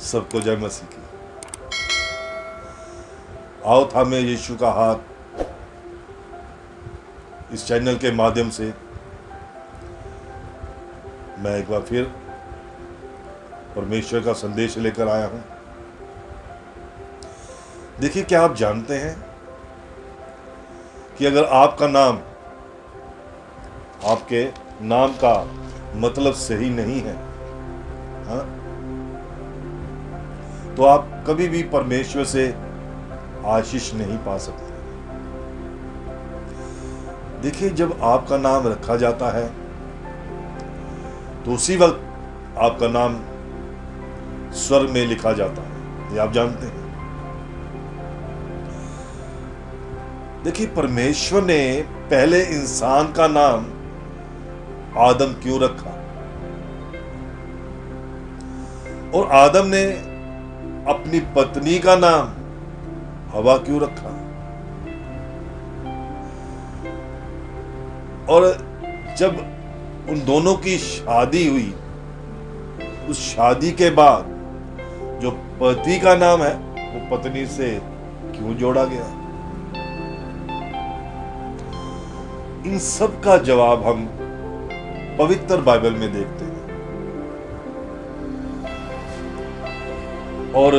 सबको जय मसीह की। आओ थामे यीशु का हाथ इस चैनल के माध्यम से मैं एक बार फिर परमेश्वर का संदेश लेकर आया हूं। देखिए, क्या आप जानते हैं कि अगर आपका नाम, आपके नाम का मतलब सही नहीं है, हाँ, तो आप कभी भी परमेश्वर से आशीष नहीं पा सकते। देखिए, जब आपका नाम रखा जाता है तो उसी वक्त आपका नाम स्वर्ग में लिखा जाता है, ये आप जानते हैं। देखिए, परमेश्वर ने पहले इंसान का नाम आदम क्यों रखा, और आदम ने अपनी पत्नी का नाम हवा क्यों रखा, और जब उन दोनों की शादी हुई, उस शादी के बाद जो पति का नाम है वो पत्नी से क्यों जोड़ा गया। इन सब का जवाब हम पवित्र बाइबल में देखते हैं। और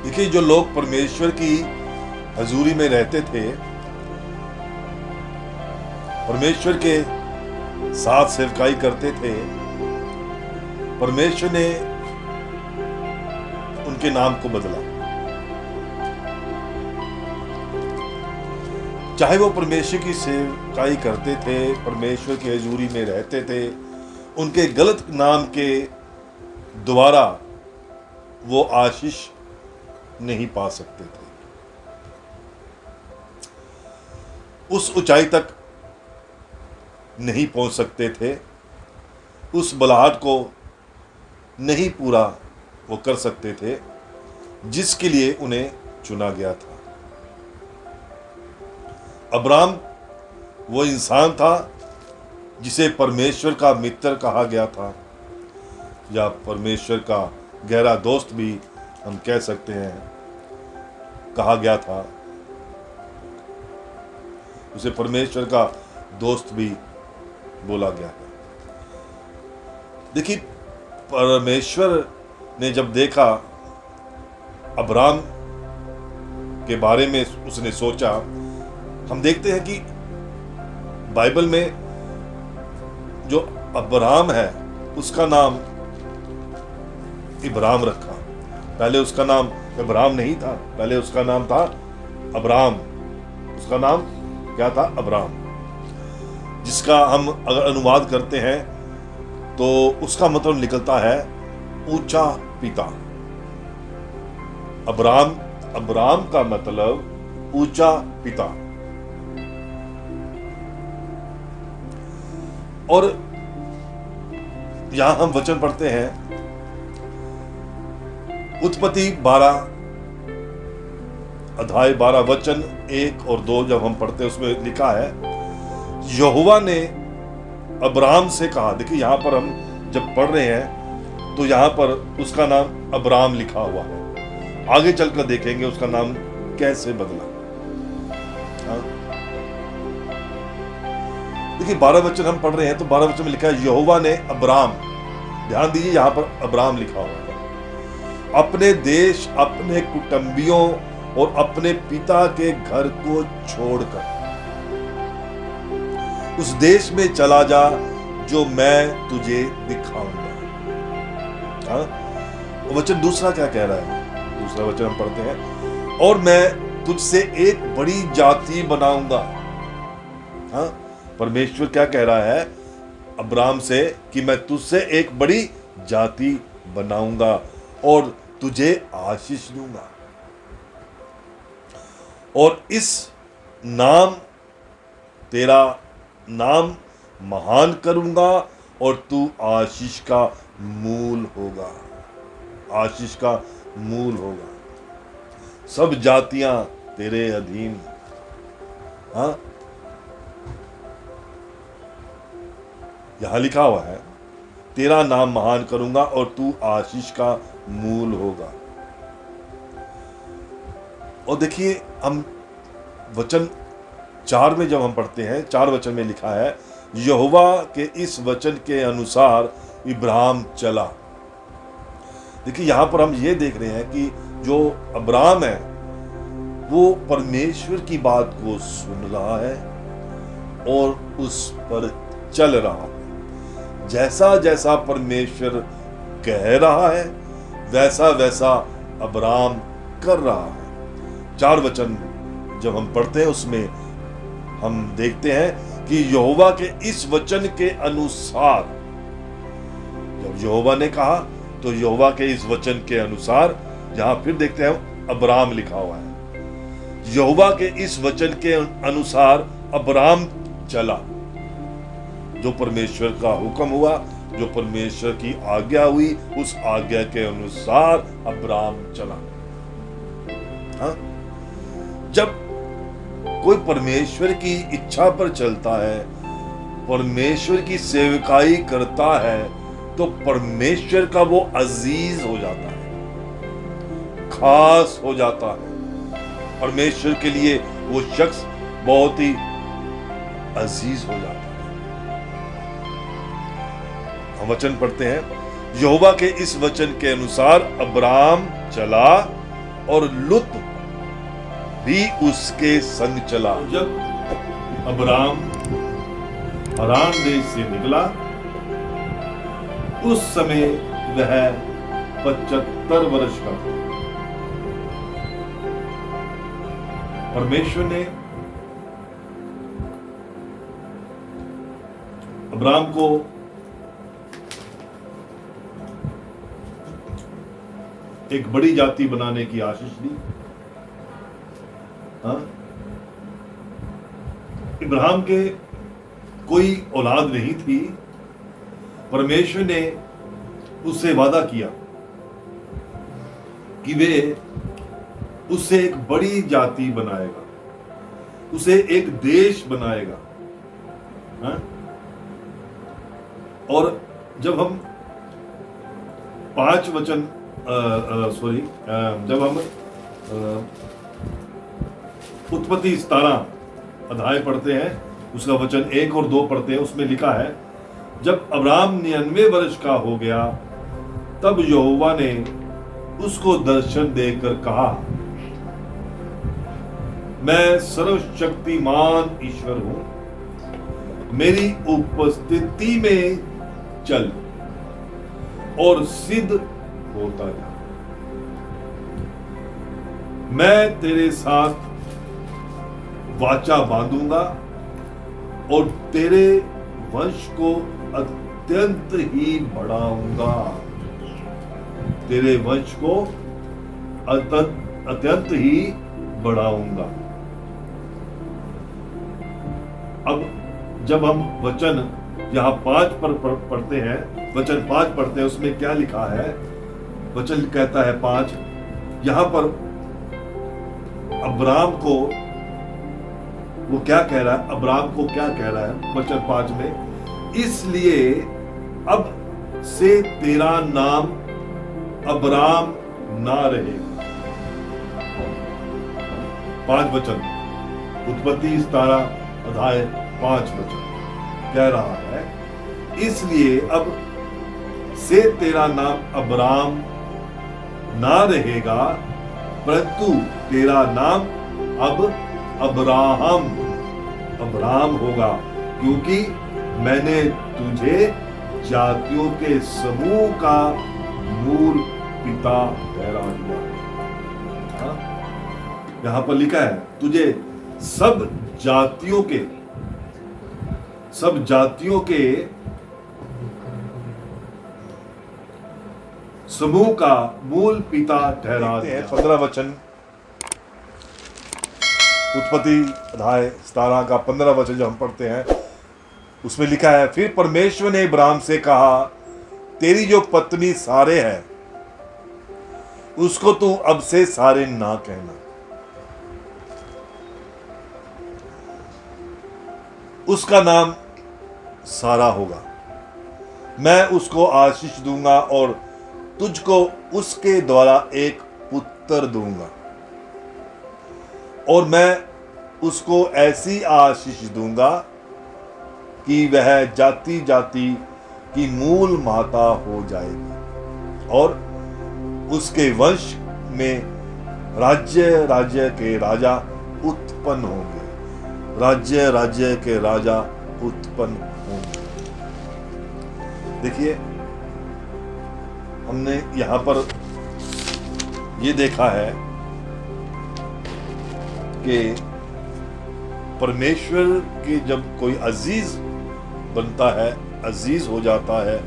देखिए, जो लोग परमेश्वर की हजूरी में रहते थे, परमेश्वर के साथ सेवकाई करते थे, परमेश्वर ने उनके नाम को बदला। चाहे वो परमेश्वर की सेवकाई करते थे, परमेश्वर की हजूरी में रहते थे, उनके गलत नाम के द्वारा वो आशीष नहीं पा सकते थे, उस ऊंचाई तक नहीं पहुंच सकते थे, उस बलाहट को नहीं पूरा वो कर सकते थे जिसके लिए उन्हें चुना गया था। अब्राम वो इंसान था जिसे परमेश्वर का मित्र कहा गया था, या परमेश्वर का गहरा दोस्त भी हम कह सकते हैं, कहा गया था। उसे परमेश्वर का दोस्त भी बोला गया है। देखिए, परमेश्वर ने जब देखा, अब्राम के बारे में उसने सोचा। हम देखते हैं कि बाइबल में जो अब्राम है उसका नाम इब्राम रखा। पहले उसका नाम इब्राम नहीं था, पहले उसका नाम था अब्राम। उसका नाम क्या था? अब्राम, जिसका हम अगर अनुवाद करते हैं तो उसका मतलब निकलता है ऊंचा पिता। अब्राम का मतलब ऊंचा पिता। और यहां हम वचन पढ़ते हैं, उत्पत्ति 12 अध्याय 12 वचन 1 और 2 जब हम पढ़ते हैं, उसमें लिखा है, यहोवा ने अब्राम से कहा। देखिए, यहां पर हम जब पढ़ रहे हैं तो यहां पर उसका नाम अब्राम लिखा हुआ है। आगे चलकर देखेंगे उसका नाम कैसे बदला। हाँ? देखिए, 12 वचन हम पढ़ रहे हैं तो 12 वचन में लिखा है, यहोवा ने अब्राम, ध्यान दीजिए यहां पर अब्राम लिखा हुआ है, अपने देश, अपने कुटुंबियों और अपने पिता के घर को छोड़कर उस देश में चला जा जो मैं तुझे दिखाऊंगा। हाँ? वचन दूसरा क्या कह रहा है? दूसरा वचन हम पढ़ते हैं, और मैं तुझसे एक बड़ी जाति बनाऊंगा। हाँ? परमेश्वर क्या कह रहा है अब्राम से कि मैं तुझसे एक बड़ी जाति बनाऊंगा और तुझे आशीष दूंगा, और इस नाम, तेरा नाम महान करूंगा, और तू आशीष का मूल होगा। आशीष का मूल होगा, सब जातियां तेरे अधीन। हाँ? यहां लिखा हुआ है, तेरा नाम महान करूंगा और तू आशीष का मूल होगा। और देखिए, हम वचन 4 में जब हम पढ़ते हैं, 4 वचन में लिखा है, यहोवा के इस वचन के अनुसार इब्राहिम चला। देखिए, यहां पर हम ये देख रहे हैं कि जो अब्राहम है वो परमेश्वर की बात को सुन रहा है और उस पर चल रहा है। जैसा जैसा परमेश्वर कह रहा है वैसा वैसा अब्राहम कर रहा है। 4 वचन जब हम पढ़ते हैं उसमें हम देखते हैं कि यहोवा के इस वचन के अनुसार, जब यहोवा ने कहा तो यहोवा के इस वचन के अनुसार, यहां फिर देखते हैं अब्राहम लिखा हुआ है, यहोवा के इस वचन के अनुसार अब्राहम चला। जो परमेश्वर का हुक्म हुआ, जो परमेश्वर की आज्ञा हुई, उस आज्ञा के अनुसार अब्राहम चला। हाँ? जब कोई परमेश्वर की इच्छा पर चलता है, परमेश्वर की सेवकाई करता है, तो परमेश्वर का वो अजीज हो जाता है, खास हो जाता है। परमेश्वर के लिए वो शख्स बहुत ही अजीज हो जाता है। हम वचन पढ़ते हैं, यहोवा के इस वचन के अनुसार अब्राहम चला और लुत भी उसके संग चला। जब अब्राहम हरान देश से निकला, उस समय वह 75 वर्ष का था। परमेश्वर ने अब्राहम को एक बड़ी जाति बनाने की आशीष दी। इब्राहिम के कोई औलाद नहीं थी। परमेश्वर ने उससे वादा किया कि वे उसे एक बड़ी जाति बनाएगा, उसे एक देश बनाएगा। और जब हम 5 वचन जब हम उत्पत्ति 17 अध्याय पढ़ते हैं, उसका वचन 1 और 2 पढ़ते हैं, उसमें लिखा है, जब अब्राहम 99 वर्ष का हो गया तब यहोवा ने उसको दर्शन देकर कहा, मैं सर्वशक्तिमान ईश्वर हूं, मेरी उपस्थिति में चल और सिद्ध होता जा। मैं तेरे साथ वाचा बांधूंगा और तेरे वंश को अत्यंत ही बढ़ाऊंगा, तेरे वंश को अत्यंत ही बढ़ाऊंगा। अब जब हम वचन यहां 5 पर पढ़ते हैं, वचन 5 पढ़ते हैं, उसमें क्या लिखा है? वचन कहता है 5, यहां पर अब्राहम को वो क्या कह रहा है? अब्राहम को क्या कह रहा है वचन 5 में? इसलिए अब से तेरा नाम अब्राहम ना रहेगा। 5 वचन, उत्पत्ति 17 अध्याय 5 वचन कह रहा है, इसलिए अब से तेरा नाम अब्राहम ना रहेगा, परंतु तेरा नाम अब अब्राहम होगा, क्योंकि मैंने तुझे जातियों के समूह का मूल पिता ठहरा दिया। यहां पर लिखा है, तुझे सब जातियों के समूह का मूल पिता ठहरा दिया। 15 वचन, उत्पत्ति अध्याय 17 का 15 वचन जो हम पढ़ते हैं, उसमें लिखा है, फिर परमेश्वर ने इब्राहिम से कहा, तेरी जो पत्नी सारे है उसको तू अब से सारे ना कहना, उसका नाम सारा होगा। मैं उसको आशीष दूंगा और तुझको उसके द्वारा एक पुत्र दूंगा, और मैं उसको ऐसी आशीष दूंगा कि वह जाति जाति की मूल माता हो जाएगी, और उसके वंश में राज्य राज्य के राजा उत्पन्न होंगे, राज्य राज्य के राजा उत्पन्न होंगे। देखिए, हमने यहां पर ये देखा है कि परमेश्वर के जब कोई अजीज बनता है, अजीज हो जाता है,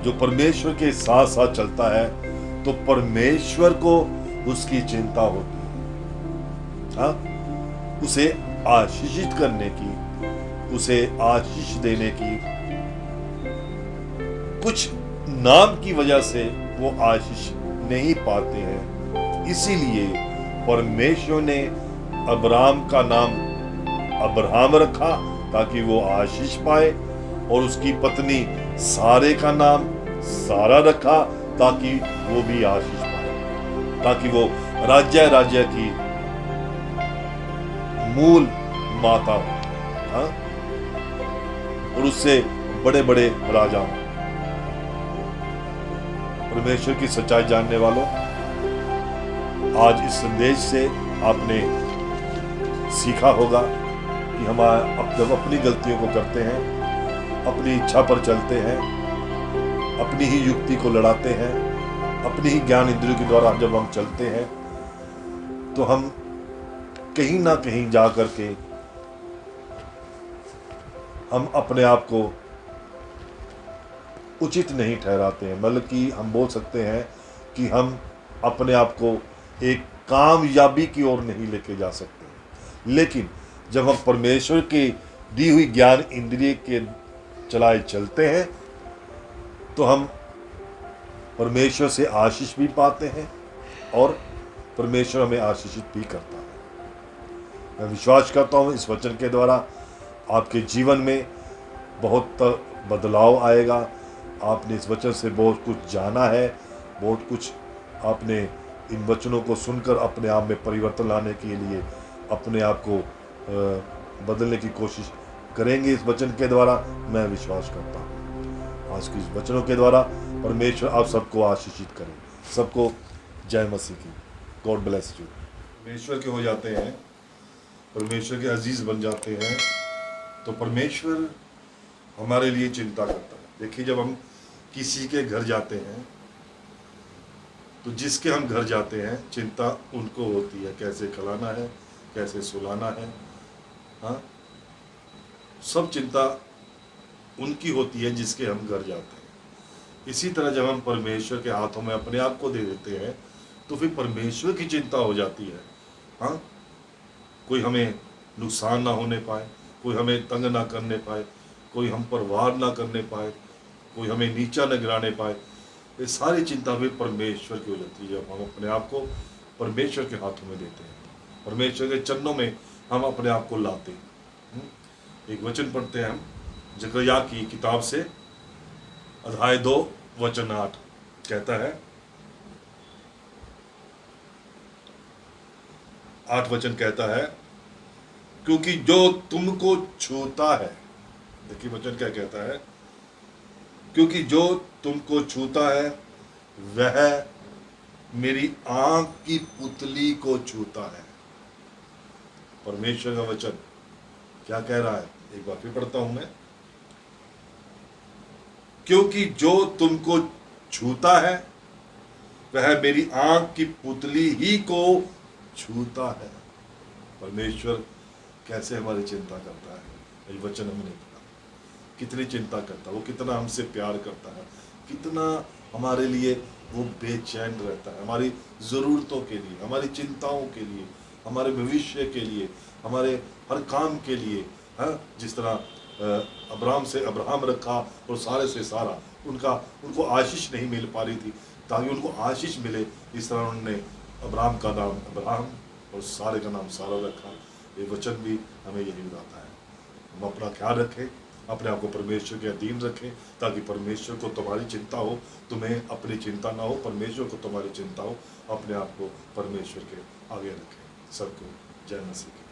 जो परमेश्वर के साथ साथ चलता है, तो परमेश्वर को उसकी चिंता होती है। हाँ, उसे आशीषित करने की, उसे आशीष देने की, कुछ नाम की वजह से वो आशीष नहीं पाते हैं। इसीलिए परमेश्वर ने अब्राम का नाम अब्राहम रखा ताकि वो आशीष पाए, और उसकी पत्नी सारे का नाम सारा रखा ताकि वो भी आशीष पाए, ताकि वो राज्य राज्य की मूल माता हो, हाँ? और उससे बड़े बड़े राजा हो। परमेश्वर की सच्चाई जानने वालों, आज इस संदेश से आपने सीखा होगा कि हम जब अपनी गलतियों को करते हैं, अपनी इच्छा पर चलते हैं, अपनी ही युक्ति को लड़ाते हैं, अपनी ही ज्ञान इंद्रियों के द्वारा जब हम चलते हैं, तो हम कहीं ना कहीं जा करके हम अपने आप को उचित नहीं ठहराते हैं। मतलब कि हम बोल सकते हैं कि हम अपने आप को एक कामयाबी की ओर नहीं लेके जा सकते। लेकिन जब हम परमेश्वर की दी हुई ज्ञान इंद्रिय के चलाए चलते हैं, तो हम परमेश्वर से आशीष भी पाते हैं और परमेश्वर हमें आशीषित भी करता है। मैं विश्वास करता हूँ इस वचन के द्वारा आपके जीवन में बहुत बदलाव आएगा। आपने इस वचन से बहुत कुछ जाना है, बहुत कुछ आपने इन वचनों को सुनकर अपने आप में परिवर्तन लाने के लिए अपने आप को बदलने की कोशिश करेंगे इस वचन के द्वारा, मैं विश्वास करता हूँ। आज के इस वचनों के द्वारा परमेश्वर आप सबको आशीषित करें। सबको जय मसीह की। God bless you. परमेश्वर के हो जाते हैं, परमेश्वर के अजीज बन जाते हैं, तो परमेश्वर हमारे लिए चिंता करता है। देखिए, जब हम किसी के घर जाते हैं, तो जिसके हम घर जाते हैं चिंता उनको होती है, कैसे खिलाना है, कैसे सुलाना है, हाँ, सब चिंता उनकी होती है जिसके हम घर जाते हैं। इसी तरह जब हम परमेश्वर के हाथों में अपने आप को दे देते हैं, तो फिर परमेश्वर की चिंता हो जाती है, हाँ, कोई हमें नुकसान ना होने पाए, कोई हमें तंग ना करने पाए, कोई हम पर वार ना करने पाए, कोई हमें नीचा न गिराने पाए। ये सारी चिंता भी परमेश्वर की हो जाती है जब हम अपने आप को परमेश्वर के हाथों में देते हैं, परमेश्वर के चरणों में हम अपने आप को लाते हैं। एक वचन पढ़ते हैं हम जकरिया की किताब से, अध्याय 2 वचन 8 कहता है, 8 वचन कहता है, क्योंकि जो तुमको छूता है, देखिए वचन क्या कहता है, क्योंकि जो तुमको छूता है वह मेरी आंख की पुतली को छूता है। परमेश्वर का वचन क्या कह रहा है, एक बार फिर पढ़ता हूं मैं, क्योंकि जो तुमको छूता है वह मेरी आंख की पुतली ही को छूता है। परमेश्वर कैसे हमारी चिंता करता है, ये वचन हमने पढ़ा। कितनी चिंता करता है वो, कितना हमसे प्यार करता है, कितना हमारे लिए वो बेचैन रहता है, हमारी ज़रूरतों के लिए, हमारी चिंताओं के लिए, हमारे भविष्य के लिए, हमारे हर काम के लिए, हाँ। जिस तरह अब्राम से अब्राहम रखा और सारे से सारा, उनको आशीष नहीं मिल पा रही थी, ताकि उनको आशीष मिले, इस तरह उन्होंने अब्राहम का नाम अब्राहम और सारे का नाम सारा रखा। ये वचन भी हमें यही बताता है। हम अपना ख्याल रखें, अपने आप को परमेश्वर के अधीन रखें, ताकि परमेश्वर को तुम्हारी चिंता हो, तुम्हें अपनी चिंता ना हो, परमेश्वर को तुम्हारी चिंता हो। अपने आप को परमेश्वर के आगे रखें। सबको जय मसीह की।